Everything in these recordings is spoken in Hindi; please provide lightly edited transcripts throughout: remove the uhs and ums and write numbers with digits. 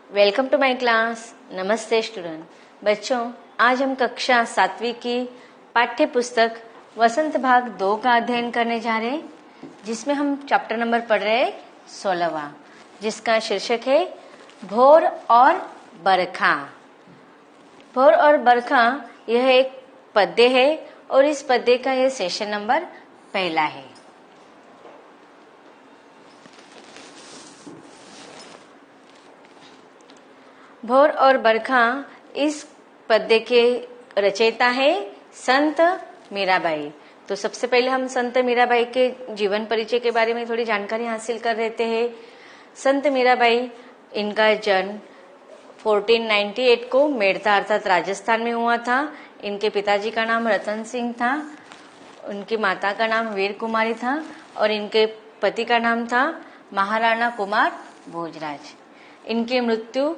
Welcome to my class. नमस्ते स्टूडेंट। बच्चों, आज हम कक्षा 7वीं की पाठ्य पुस्तक वसंत भाग 2 का अध्ययन करने जा रहे हैं, जिसमें हम चैप्टर नंबर पढ़ रहे हैं 16वां, जिसका शीर्षक है भोर और बरखा। भोर और बरखा यह एक पद्य है और इस पद्य का यह सेशन नंबर 1 है। भोर और बरखा इस पद्य के रचयिता है संत मीराबाई। तो सबसे पहले हम संत मीराबाई के जीवन परिचय के बारे में थोड़ी जानकारी हासिल कर लेते हैं। संत मीराबाई, इनका जन्म 1498 को मेड़ता अर्थात राजस्थान में हुआ था। इनके पिताजी का नाम रतन सिंह था, उनकी माता का नाम वीर कुमारी था और इनके पति का नाम था महाराणा कुमार भोजराज। इनकी मृत्यु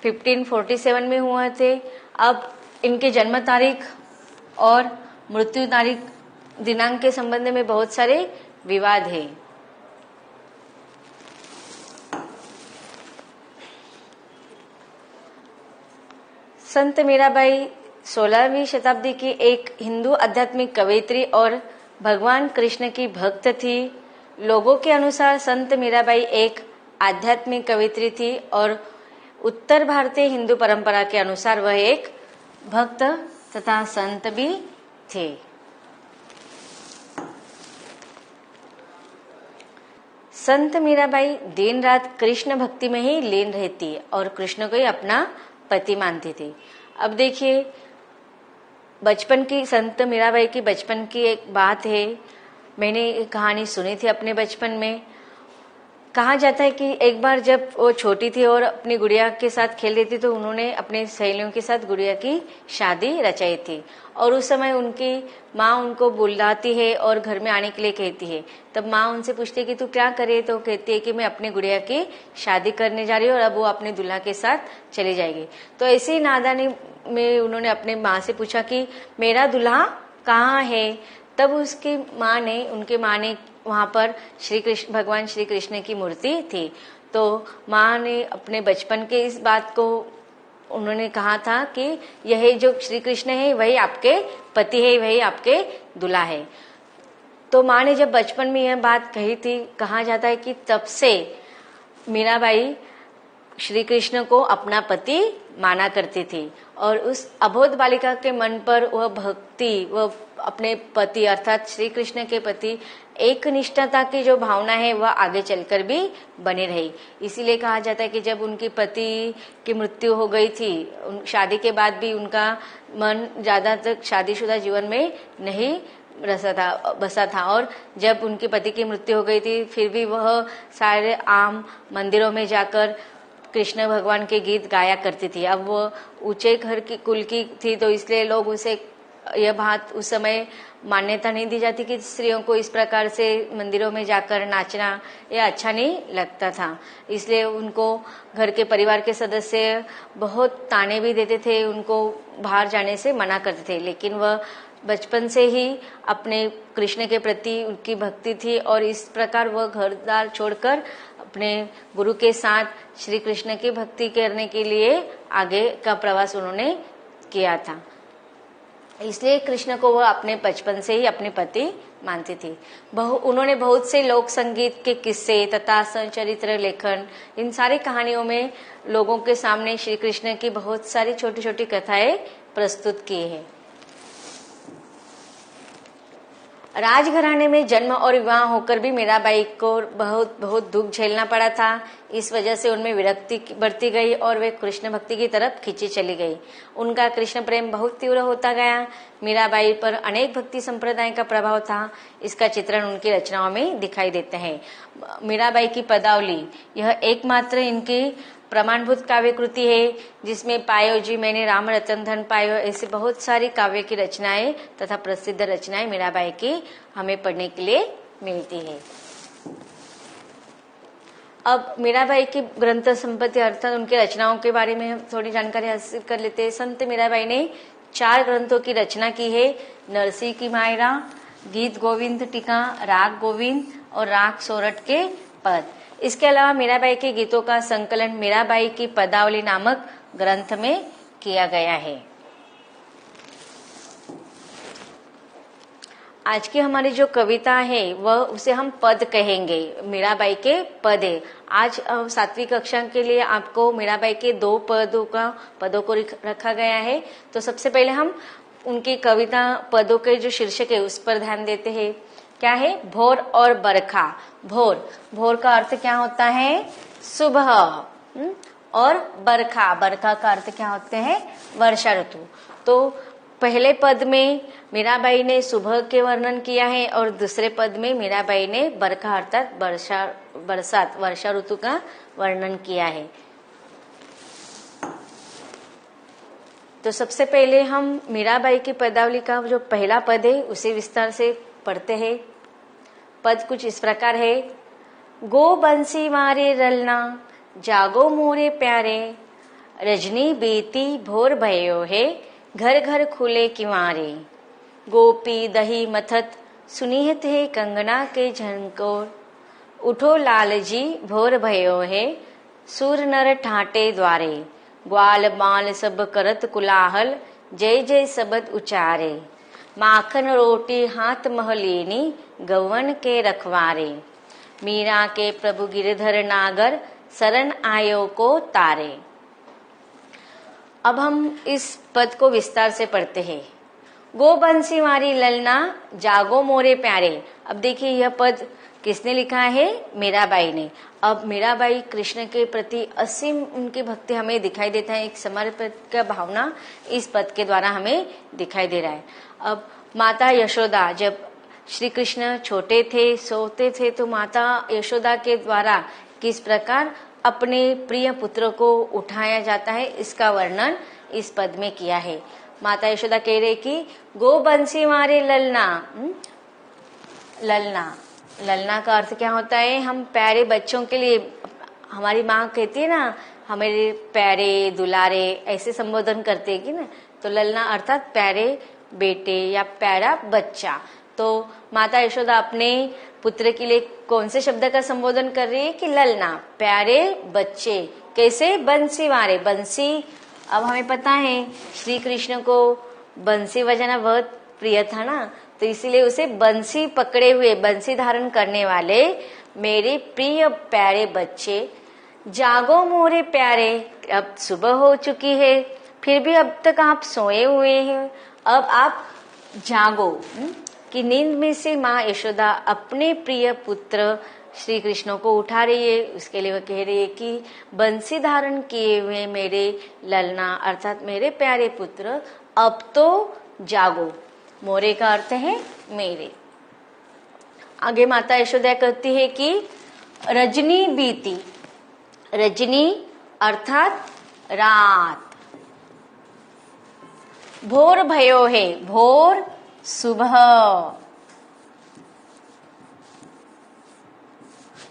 1547 में हुए थे। अब इनके जन्म तारीख और मृत्यु तारीख दिनांक के संबंध में बहुत सारे विवाद है। संत मीराबाई 16वीं शताब्दी की एक हिंदू आध्यात्मिक कवयित्री और भगवान कृष्ण की भक्त थी। लोगों के अनुसार संत मीराबाई एक आध्यात्मिक कवयित्री थी और उत्तर भारतीय हिंदू परंपरा के अनुसार वह एक भक्त तथा संत भी थे। संत मीराबाई दिन रात कृष्ण भक्ति में ही लीन रहती और कृष्ण को ही अपना पति मानती थी। अब देखिए, बचपन की संत मीराबाई की बचपन की एक बात है। मैंने एक कहानी सुनी थी अपने बचपन में। कहा जाता है कि एक बार जब वो छोटी थी और अपनी गुड़िया के साथ खेल रही थी तो उन्होंने अपने सहेलियों के साथ गुड़िया की शादी रचाई थी और उस समय उनकी माँ उनको बुलाती है और घर में आने के लिए कहती है। तब माँ उनसे पूछती है कि तू क्या करे, तो कहती है कि मैं अपनी गुड़िया की शादी करने जा रही हूँ और अब वो अपने दूल्हा के साथ चली जाएगी। तो ऐसी नादानी में उन्होंने अपने माँ से पूछा कि मेरा दूल्हा कहाँ है। तब उनके माँ ने वहां पर भगवान श्री कृष्ण की मूर्ति थी। तो माँ ने अपने बचपन के इस बात को उन्होंने कहा था कि यही जो श्री कृष्ण है वही आपके पति है, वही आपके दूल्हा है। तो माँ ने जब बचपन में यह बात कही थी, कहा जाता है कि तब से मीराबाई श्री कृष्ण को अपना पति माना करती थी और उस अबोध बालिका के मन पर वह भक्ति, वह अपने पति अर्थात श्री कृष्ण के प्रति एक निष्ठता की जो भावना है वह आगे चलकर भी बनी रही। इसीलिए कहा जाता है कि जब उनकी पति की मृत्यु हो गई थी, शादी के बाद भी उनका मन ज्यादा तक शादीशुदा जीवन में नहीं बसा था और जब उनके पति की मृत्यु हो गई थी फिर भी वह सारे आम मंदिरों में जाकर कृष्ण भगवान के गीत गाया करती थी। अब वो ऊंचे घर की कुल की थी तो इसलिए लोग उसे यह बात उस समय मान्यता नहीं दी जाती कि स्त्रियों को इस प्रकार से मंदिरों में जाकर नाचना यह अच्छा नहीं लगता था। इसलिए उनको घर के परिवार के सदस्य बहुत ताने भी देते थे, उनको बाहर जाने से मना करते थे। लेकिन वह बचपन से ही अपने कृष्ण के प्रति उनकी भक्ति थी और इस प्रकार वह घर द्वार छोड़कर अपने गुरु के साथ श्री कृष्ण की भक्ति करने के लिए आगे का प्रवास उन्होंने किया था। इसलिए कृष्ण को वह अपने बचपन से ही अपने पति मानती थी। उन्होंने बहुत से लोक संगीत के किस्से तथा चरित्र लेखन, इन सारी कहानियों में लोगों के सामने श्री कृष्ण की बहुत सारी छोटी छोटी कथाएं प्रस्तुत की है। राजघराने में जन्म और विवाह होकर भी मीराबाई को बहुत दुख झेलना पड़ा था। इस वजह से उनमें विरक्ति बढ़ती गई और वे कृष्ण भक्ति की तरफ खींची चली गई। उनका कृष्ण प्रेम बहुत तीव्र होता गया। मीराबाई पर अनेक भक्ति संप्रदाय का प्रभाव था। इसका चित्रण उनकी रचनाओं में दिखाई देते हैं। मीराबाई की पदावली यह एकमात्र इनकी प्रमाणभूत काव्य कृति है जिसमें पायो जी मैंने राम रतन धन पायो ऐसे बहुत सारी काव्य की रचनाएं तथा प्रसिद्ध रचनाएं मीराबाई की हमें पढ़ने के लिए मिलती है। अब मीराबाई की ग्रंथ संपत्ति अर्थात उनकी रचनाओं के बारे में हम थोड़ी जानकारी हासिल कर लेते हैं। संत मीराबाई ने 4 ग्रंथों की रचना की है। नरसी की मायरा, गीत गोविंद टीका, राग गोविंद और राग सोरठ के पद। इसके अलावा मीराबाई के गीतों का संकलन मीराबाई की पदावली नामक ग्रंथ में किया गया है। आज की हमारी जो कविता है वह उसे हम पद कहेंगे, मीराबाई के पद है। आज 7वीं कक्षा के लिए आपको मीराबाई के 2 पदों को रखा गया है। तो सबसे पहले हम उनकी कविता पदों के जो शीर्षक है उस पर ध्यान देते हैं। क्या है? भोर और बरखा। भोर का अर्थ क्या होता है? सुबह। और बरखा का अर्थ क्या होते हैं? वर्षा ऋतु। तो पहले पद में मीराबाई ने सुबह के वर्णन किया है और दूसरे पद में मीराबाई ने बरखा अर्थात बरसात वर्षा ऋतु का वर्णन किया है। तो सबसे पहले हम मीराबाई की पदावली का जो पहला पद है उसे विस्तार से पढ़ते हैं। पद कुछ इस प्रकार है। गो बंसी मारे रलना, जागो मोरे प्यारे, रजनी बीती भोर भयो है, घर घर खुले किवारे, गोपी दही मथत सुनिहत है कंगना के झनकोर, उठो लालजी भोर भयो है, सूर नर ठाटे द्वारे, ग्वाल बाल सब करत कुलाहल, जय जय सबद उचारे, माखन रोटी हाथ महलीनी, गवन के रखवारे, मीरा के प्रभु गिरधर नागर, शरण आयो को तारे। अब हम इस पद को विस्तार से पढ़ते हैं। गो बंसी मारी ललना, जागो मोरे प्यारे। अब देखिए यह पद किसने लिखा है? मीराबाई ने। अब मीराबाई कृष्ण के प्रति असीम उनकी भक्ति हमें दिखाई देता है, एक समर्पित का भावना इस पद के द्वारा हमें दिखाई दे रहा है। अब माता यशोदा, जब श्री कृष्ण छोटे थे, सोते थे, तो माता यशोदा के द्वारा किस प्रकार अपने प्रिय पुत्र को उठाया जाता है इसका वर्णन इस पद में किया है। माता यशोदा कह रहे कि गो बंसी मारे ललना। ललना का अर्थ क्या होता है? हम प्यारे बच्चों के लिए, हमारी माँ कहती है ना, हमारे प्यारे दुलारे ऐसे संबोधन करते हैं कि ना, तो ललना अर्थात प्यारे बेटे या प्यारा बच्चा। तो माता यशोदा अपने पुत्र के लिए कौन से शब्द का संबोधन कर रही है? कि ललना, प्यारे बच्चे। कैसे? बंसी मारे। बंसी, अब हमें पता है श्री कृष्ण को बंसी बजाना बहुत प्रिय था ना, तो इसीलिए उसे बंसी पकड़े हुए, बंसी धारण करने वाले मेरे प्रिय प्यारे बच्चे, जागो मोरे प्यारे। अब सुबह हो चुकी है, फिर भी अब तक आप सोए हुए हैं, अब आप जागो। कि नींद में से माँ यशोदा अपने प्रिय पुत्र श्री कृष्ण को उठा रही है। उसके लिए वह कह रही है कि बंसी धारण किए हुए मेरे ललना अर्थात मेरे प्यारे पुत्र, अब तो जागो। मोरे का अर्थ है मेरे। आगे माता यशोदा कहती है कि रजनी बीती। रजनी अर्थात रात। भोर भयो है। भोर सुबह।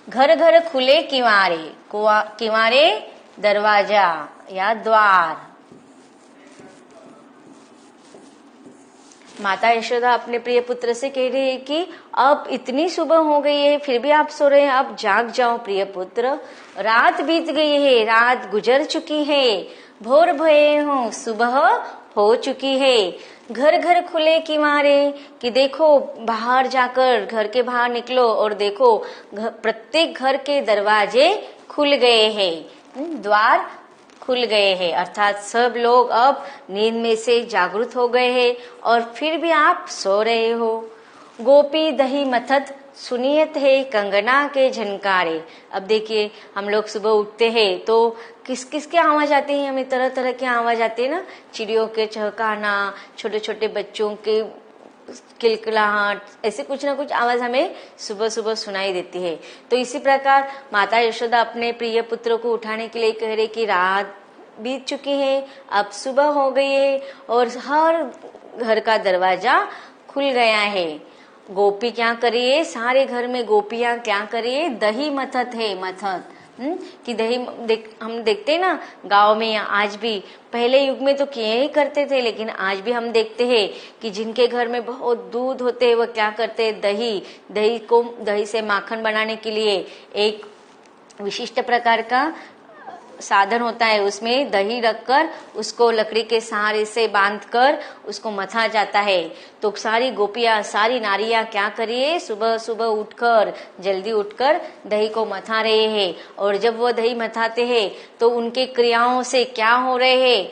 घर घर खुले किवारे। किवारे दरवाजा या द्वार। माता यशोदा अपने प्रिय पुत्र से कह रही है कि अब इतनी सुबह हो गई है, फिर भी आप सो रहे हैं, अब जाग जाओ प्रिय पुत्र, रात बीत गई है, रात गुजर चुकी है, भोर भये हो, सुबह हो चुकी है। घर घर खुले किवारे, कि देखो बाहर जाकर, घर के बाहर निकलो और देखो प्रत्येक घर के दरवाजे खुल गए हैं, द्वार खुल गए हैं, अर्थात सब लोग अब नींद में से जागृत हो गए हैं और फिर भी आप सो रहे हो। गोपी दही मथत सुनियत है कंगना के झनकारे। अब देखिए हम लोग सुबह उठते हैं तो किस किस की आवाज आती है? हमें तरह तरह की आवाज आती है ना, चिड़ियों के चहकाना, छोटे छोटे बच्चों के किलकिलाहट, ऐसे कुछ ना कुछ आवाज हमें सुबह सुबह सुनाई देती है। तो इसी प्रकार माता यशोदा अपने प्रिय पुत्र को उठाने के लिए कह रहे कि रात बीत चुकी है, अब सुबह हो गई है और हर घर का दरवाजा खुल गया है। गोपी क्या करिए? सारे घर में गोपियां क्या करिए? दही मथत है। कि हम देखते हैं ना गांव में या आज भी, पहले युग में तो किए ही करते थे, लेकिन आज भी हम देखते हैं कि जिनके घर में बहुत दूध होते हैं वो क्या करते हैं, दही से माखन बनाने के लिए एक विशिष्ट प्रकार का साधन होता है, उसमें दही रखकर उसको लकड़ी के सहारे से बांधकर उसको मथा जाता है। तो सारी गोपियां, सारी नारियां क्या करिए, सुबह सुबह उठकर, जल्दी उठकर दही को मथा रहे हैं। और जब वो दही मथाते हैं तो उनके क्रियाओं से क्या हो रहे हैं,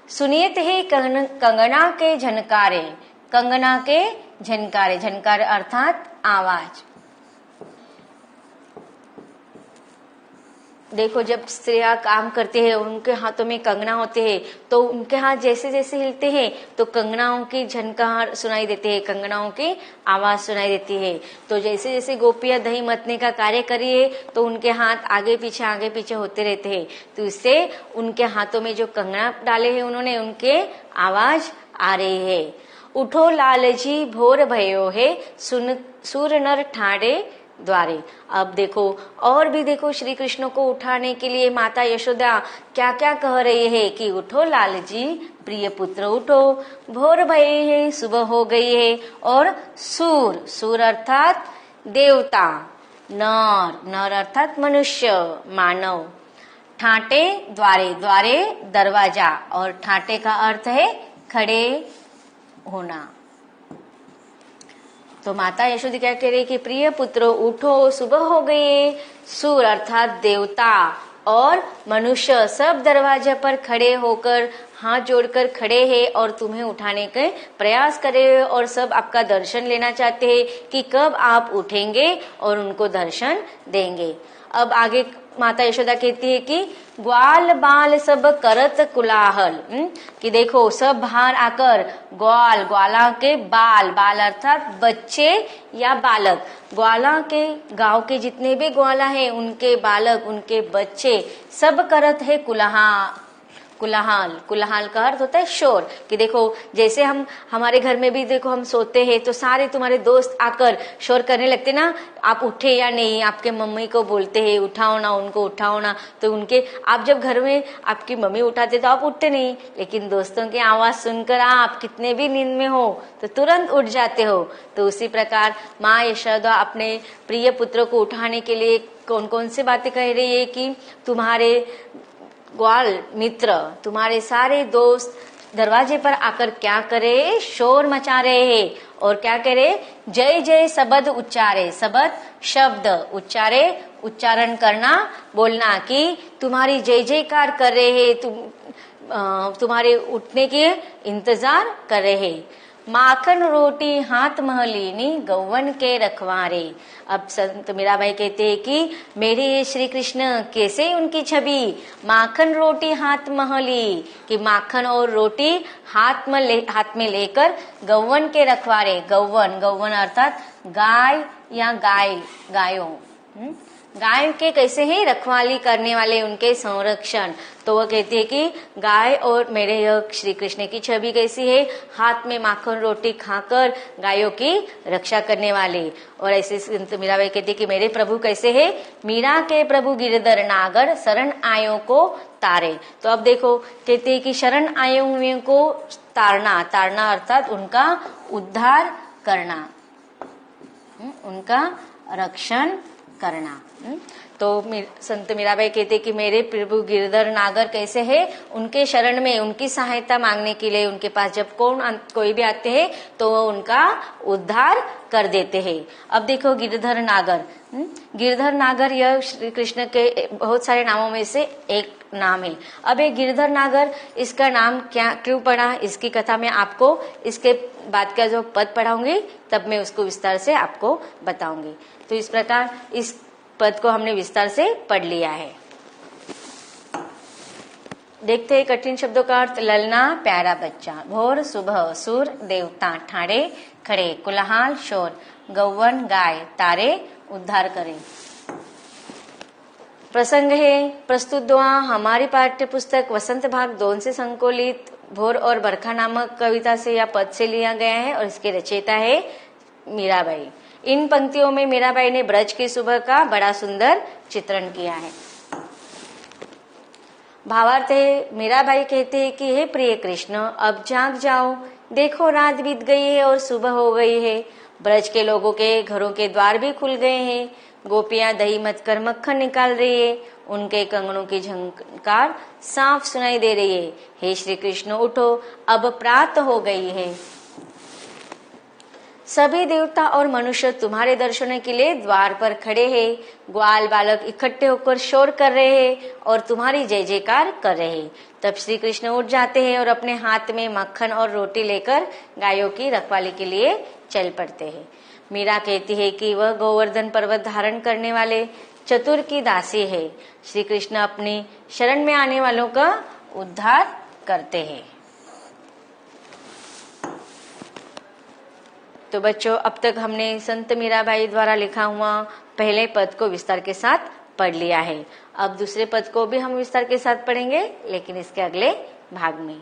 सुनिए थे कंगना के झनकारे, कंगना के झनकारे, झनकार अर्थात आवाज। देखो जब स्त्रियां काम करते हैं उनके हाथों में कंगना होते हैं, तो उनके हाथ जैसे जैसे हिलते हैं तो कंगनाओं की झनकार सुनाई देते हैं, कंगनाओं की आवाज सुनाई देती है। तो जैसे जैसे गोपियां दही मतने का कार्य करी है तो उनके हाथ आगे पीछे होते रहते हैं। तो इससे उनके हाथों में जो कंगना डाले हैं उन्होंने, उनके आवाज आ रही है। उठो लालजी भोर भयो है, सुन सूर नर ठाड़े द्वारे। अब देखो और भी देखो, श्री कृष्ण को उठाने के लिए माता यशोदा क्या क्या कह रही है कि उठो लालजी प्रिय पुत्र उठो, भोर भये है, सुबह हो गई है। और सूर अर्थात देवता, नर अर्थात मनुष्य, मानव। ठाटे द्वारे दरवाजा, और ठाटे का अर्थ है खड़े होना। तो माता यशोदा क्या कह रही कि प्रिय पुत्र उठो, सुबह हो गई। सूर अर्थात देवता और मनुष्य सब दरवाजे पर खड़े होकर हाथ जोड़कर खड़े हैं और तुम्हें उठाने के प्रयास करे और सब आपका दर्शन लेना चाहते हैं कि कब आप उठेंगे और उनको दर्शन देंगे। अब आगे माता यशोदा कहती है कि ग्वाल बाल सब करत कुलाहल, कि देखो सब बाहर आकर ग्वाला के बाल अर्थात बच्चे या बालक, ग्वाला के गांव के जितने भी ग्वाला हैं उनके बालक, उनके बच्चे सब करत है कुलाहल का अर्थ होता है शोर। कि देखो जैसे हमारे घर में भी देखो हम सोते हैं तो सारे तुम्हारे दोस्त आकर शोर करने लगते ना, आप उठे या नहीं, आपके मम्मी को बोलते हैं उठाओ ना, उनको उठाओ ना। तो उनके आप जब घर में आपकी मम्मी उठाते तो आप उठते नहीं, लेकिन दोस्तों की आवाज सुनकर आप कितने भी नींद में हो तो तुरंत उठ जाते हो। तो उसी प्रकार माँ यशोदा अपने प्रिय पुत्र को उठाने के लिए कौन कौन सी बातें कह रही है कि तुम्हारे ग्वाल मित्र, तुम्हारे सारे दोस्त दरवाजे पर आकर क्या करे, शोर मचा रहे हैं। और क्या करे, जय जय शब्द उच्चारे, शब्द शब्द उच्चारे, उच्चारण करना, बोलना कि तुम्हारी जय जयकार कर रहे हैं, तुम्हारे उठने के इंतजार कर रहे हैं। माखन रोटी हाथ महलीनी गौवन के रखवारे। अब संत मीराबाई कहते हैं कि मेरे श्री कृष्ण कैसे उनकी छवि, माखन रोटी हाथ महली, कि माखन और रोटी हाथ में लेकर गौवन के रखवारे। गौवन अर्थात गाय या गायों, गाय के कैसे ही रखवाली करने वाले, उनके संरक्षण। तो वो कहती है कि गाय और मेरे श्री कृष्ण की छवि कैसी है, हाथ में माखन रोटी खाकर गायों की रक्षा करने वाले। और ऐसे संत मीराबाई कहती है कि मेरे प्रभु कैसे है, मीरा के प्रभु गिरधर नागर शरण आयो को तारे। तो अब देखो कहते है कि शरण आए हुए को तारना अर्थात उनका उद्धार करना, उनका रक्षण करना। तो संत मीराबाई कहते कि मेरे प्रभु गिरधर नागर कैसे है, उनके शरण में उनकी सहायता मांगने के लिए उनके पास जब कोई भी आते हैं तो वो उनका उद्धार कर देते हैं। अब देखो गिरधर नागर यह श्री कृष्ण के बहुत सारे नामों में से एक नाम है। अब ये गिरधर नागर, इसका नाम क्यों पड़ा, इसकी कथा में आपको इसके बाद का जो पद पढ़ाऊंगी तब मैं उसको विस्तार से आपको बताऊंगी। तो इस प्रकार इस पद को हमने विस्तार से पढ़ लिया है। देखते हैं कठिन शब्दों का अर्थ। ललना प्यारा बच्चा, भोर सुबह, सूर देवता, ठाड़े खड़े, कुलाहल शोर, गौवन गाय, तारे उद्धार करें। प्रसंग है प्रस्तुत दुआ हमारी पाठ्य पुस्तक वसंत भाग 2 से संकलित भोर और बरखा नामक कविता से या पद से लिया गया है और इसके रचयिता है मीराबाई। इन पंक्तियों में मीराबाई ने ब्रज की सुबह का बड़ा सुंदर चित्रण किया है। भावार्थ है, मीराबाई कहते हैं कि हे प्रिय कृष्ण, अब जाग जाओ, देखो रात बीत गई है और सुबह हो गई है। ब्रज के लोगों के घरों के द्वार भी खुल गए हैं। गोपियां दही मत कर मक्खन निकाल रही है। उनके कंगनों की झंकार साफ सुनाई दे रही है। हे श्री कृष्ण, उठो, अब प्रात हो गई है। सभी देवता और मनुष्य तुम्हारे दर्शनों के लिए द्वार पर खड़े हैं। ग्वाल बालक इकट्ठे होकर शोर कर रहे हैं और तुम्हारी जय जयकार कर रहे हैं। तब श्री कृष्ण उठ जाते हैं और अपने हाथ में मक्खन और रोटी लेकर गायों की रखवाली के लिए चल पड़ते हैं। मीरा कहती है कि वह गोवर्धन पर्वत धारण करने वाले चतुर की दासी है। श्री कृष्ण अपनी शरण में आने वालों का उद्धार करते हैं। तो बच्चों, अब तक हमने संत मीराबाई द्वारा लिखा हुआ पहले पद को विस्तार के साथ पढ़ लिया है। अब दूसरे पद को भी हम विस्तार के साथ पढ़ेंगे, लेकिन इसके अगले भाग में।